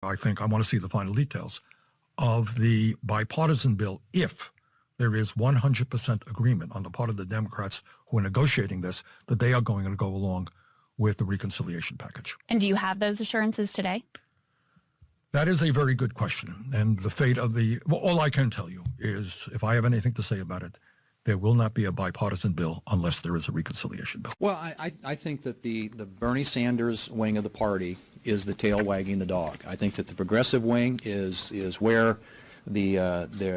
I think I want to see the final details of the bipartisan bill if there is 100% agreement on the part of the Democrats who are negotiating this that they are going to go along with the reconciliation package. And do you have those assurances today? That is a very good question. And the fate of all I can tell you is if I have anything to say about it, there will not be a bipartisan bill unless there is a reconciliation bill. Well, I think that the Bernie Sanders wing of the party is the tail wagging the dog. I think that the progressive wing is where the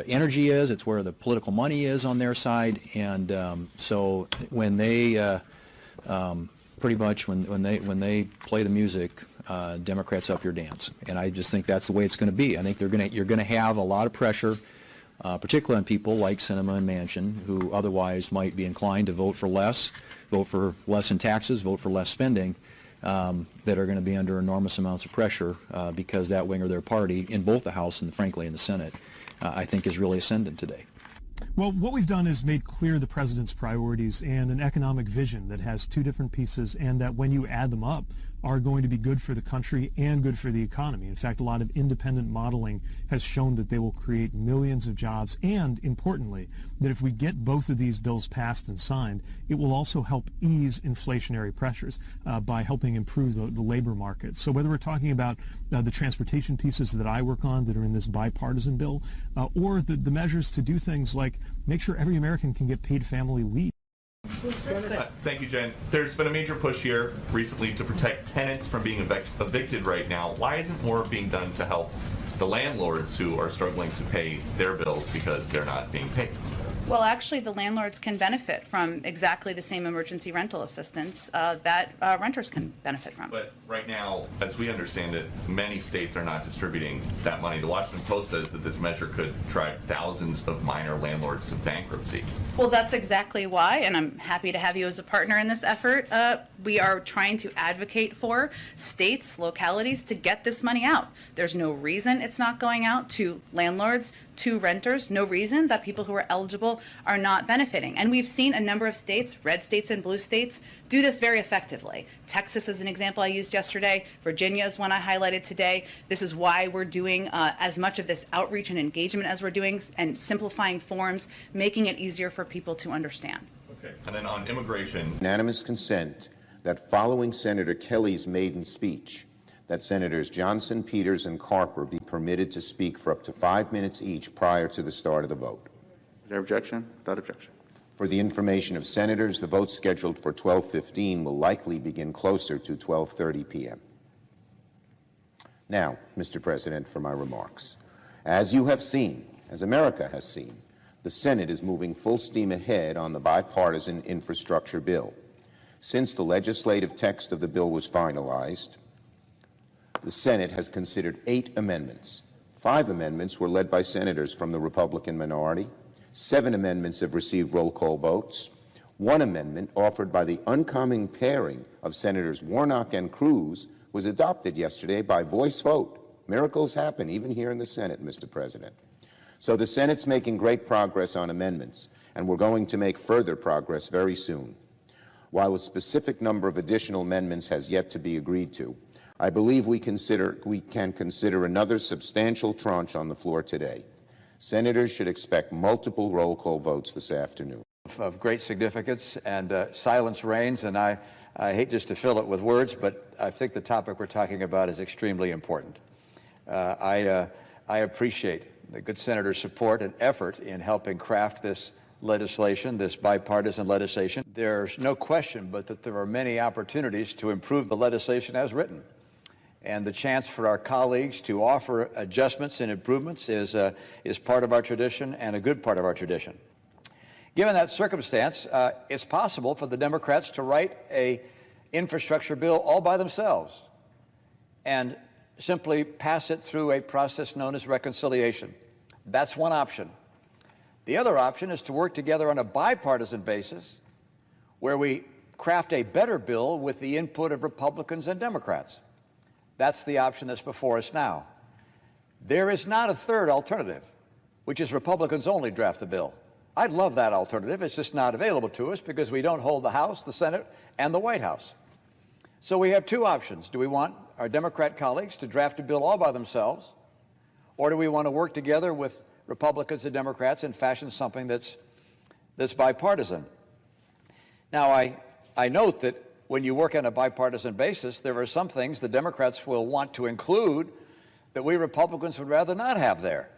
energy is. It's where the political money is on their side. And so when they pretty much when they play the music, Democrats up your dance. And I just think that's the way it's going to be. I think you're going to have a lot of pressure, particularly on people like Sinema and Manchin, who otherwise might be inclined to vote for less in taxes, vote for less spending, that are going to be under enormous amounts of pressure because that wing of their party in both the House and frankly in the Senate, I think is really ascendant today. Well, what we've done is made clear the president's priorities and an economic vision that has two different pieces, and that when you add them up are going to be good for the country and good for the economy. In fact, a lot of independent modeling has shown that they will create millions of jobs, and importantly, that if we get both of these bills passed and signed, it will also help ease inflationary pressures by helping improve the labor market. So whether we're talking about the transportation pieces that I work on that are in this bipartisan bill, or the measures to do things like make sure every American can get paid family leave. Thank you, Jen. There's been a major push here recently to protect tenants from being evicted right now. Why isn't more being done to help the landlords who are struggling to pay their bills because they're not being paid? Well, actually, the landlords can benefit from exactly the same emergency rental assistance that renters can benefit from. But right now, as we understand it, many states are not distributing that money. The Washington Post says that this measure could drive thousands of minor landlords to bankruptcy. Well, that's exactly why, and I'm happy to have you as a partner in this effort. We are trying to advocate for states, localities to get this money out. There's no reason it's not going out to landlords, to renters, no reason that people who are eligible are not benefiting. And we've seen a number of states, red states and blue states, do this very effectively. Texas is an example I used yesterday. Virginia is one I highlighted today. This is why we're doing as much of this outreach and engagement as we're doing, and simplifying forms, making it easier for people to understand. Okay. And then on immigration. Unanimous consent that following Senator Kelly's maiden speech, that Senators Johnson, Peters, and Carper be permitted to speak for up to 5 minutes each prior to the start of the vote. Is there objection? Without objection. For the information of senators, the vote scheduled for 12:15 will likely begin closer to 12:30 p.m. Now, Mr. President, for my remarks. As you have seen, as America has seen, the Senate is moving full steam ahead on the bipartisan infrastructure bill. Since the legislative text of the bill was finalized, the Senate has considered 8 amendments. 5 amendments were led by senators from the Republican minority. 7 amendments have received roll call votes. 1 amendment, offered by the uncommon pairing of Senators Warnock and Cruz, was adopted yesterday by voice vote. Miracles happen even here in the Senate, Mr. President. So the Senate's making great progress on amendments, and we're going to make further progress very soon. While a specific number of additional amendments has yet to be agreed to, I believe we can consider another substantial tranche on the floor today. Senators should expect multiple roll call votes this afternoon. Of great significance, and silence reigns, and I hate just to fill it with words, but I think the topic we're talking about is extremely important. I appreciate the good senator's support and effort in helping craft this legislation, this bipartisan legislation. There's no question but that there are many opportunities to improve the legislation as written. And the chance for our colleagues to offer adjustments and improvements is part of our tradition, and a good part of our tradition. Given that circumstance, it's possible for the Democrats to write an infrastructure bill all by themselves and simply pass it through a process known as reconciliation. That's one option. The other option is to work together on a bipartisan basis where we craft a better bill with the input of Republicans and Democrats. That's the option that's before us now. There is not a third alternative, which is Republicans only draft the bill. I'd love that alternative. It's just not available to us because we don't hold the House, the Senate, and the White House. So we have two options. Do we want our Democrat colleagues to draft a bill all by themselves, or do we want to work together with Republicans and Democrats and fashion something that's bipartisan? Now, I note that when you work on a bipartisan basis, there are some things the Democrats will want to include that we Republicans would rather not have there.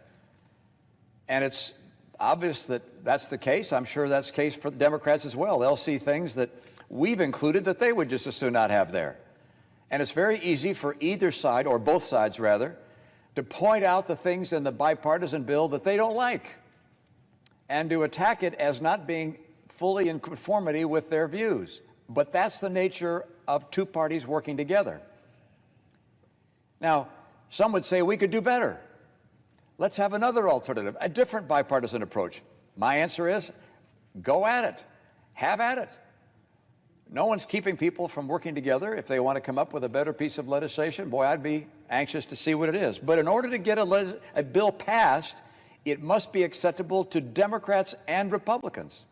And it's obvious that that's the case. I'm sure that's the case for the Democrats as well. They'll see things that we've included that they would just as soon not have there. And it's very easy for either side, or both sides rather, to point out the things in the bipartisan bill that they don't like and to attack it as not being fully in conformity with their views. But that's the nature of two parties working together. Now, some would say we could do better. Let's have another alternative, a different bipartisan approach. My answer is, go at it. Have at it. No one's keeping people from working together. If they want to come up with a better piece of legislation, boy, I'd be anxious to see what it is. But in order to get a bill passed, it must be acceptable to Democrats and Republicans.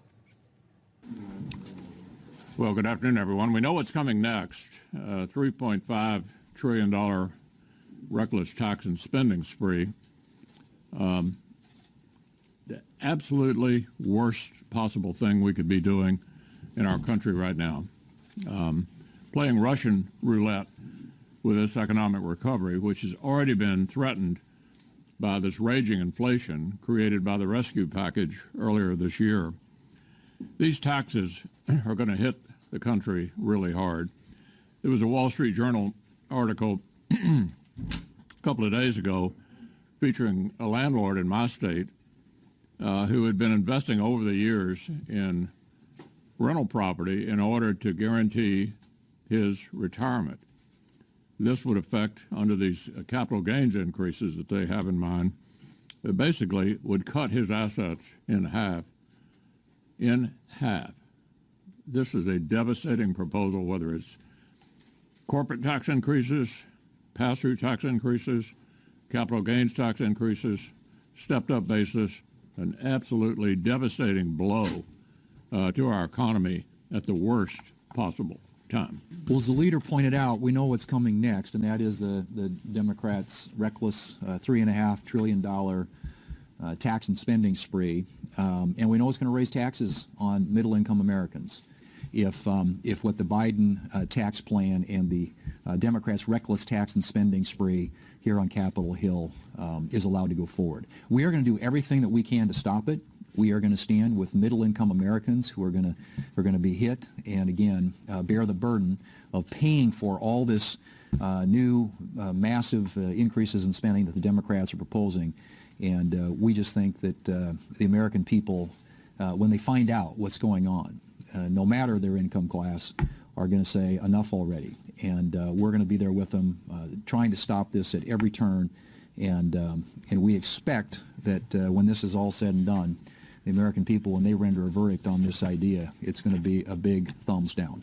Well, good afternoon, everyone. We know what's coming next. $3.5 trillion reckless tax and spending spree. The absolutely worst possible thing we could be doing in our country right now. Playing Russian roulette with this economic recovery, which has already been threatened by this raging inflation created by the rescue package earlier this year. These taxes are going to hit the country really hard. There was a Wall Street Journal article a couple of days ago featuring a landlord in my state who had been investing over the years in rental property in order to guarantee his retirement. This would affect, under these capital gains increases that they have in mind, it basically would cut his assets in half. In half. This is a devastating proposal, whether it's corporate tax increases, pass-through tax increases, capital gains tax increases, stepped-up basis, an absolutely devastating blow to our economy at the worst possible time. Well, as the leader pointed out, we know what's coming next, and that is the Democrats' reckless $3.5 trillion tax and spending spree, and we know it's going to raise taxes on middle-income Americans if what the Biden tax plan and the Democrats' reckless tax and spending spree here on Capitol Hill is allowed to go forward. We are going to do everything that we can to stop it. We are going to stand with middle-income Americans who are going to be hit, and again, bear the burden of paying for all this new massive increases in spending that the Democrats are proposing. And we just think that the American people, when they find out what's going on, no matter their income class, are going to say enough already. And we're going to be there with them, trying to stop this at every turn. And we expect that when this is all said and done, the American people, when they render a verdict on this idea, it's going to be a big thumbs down.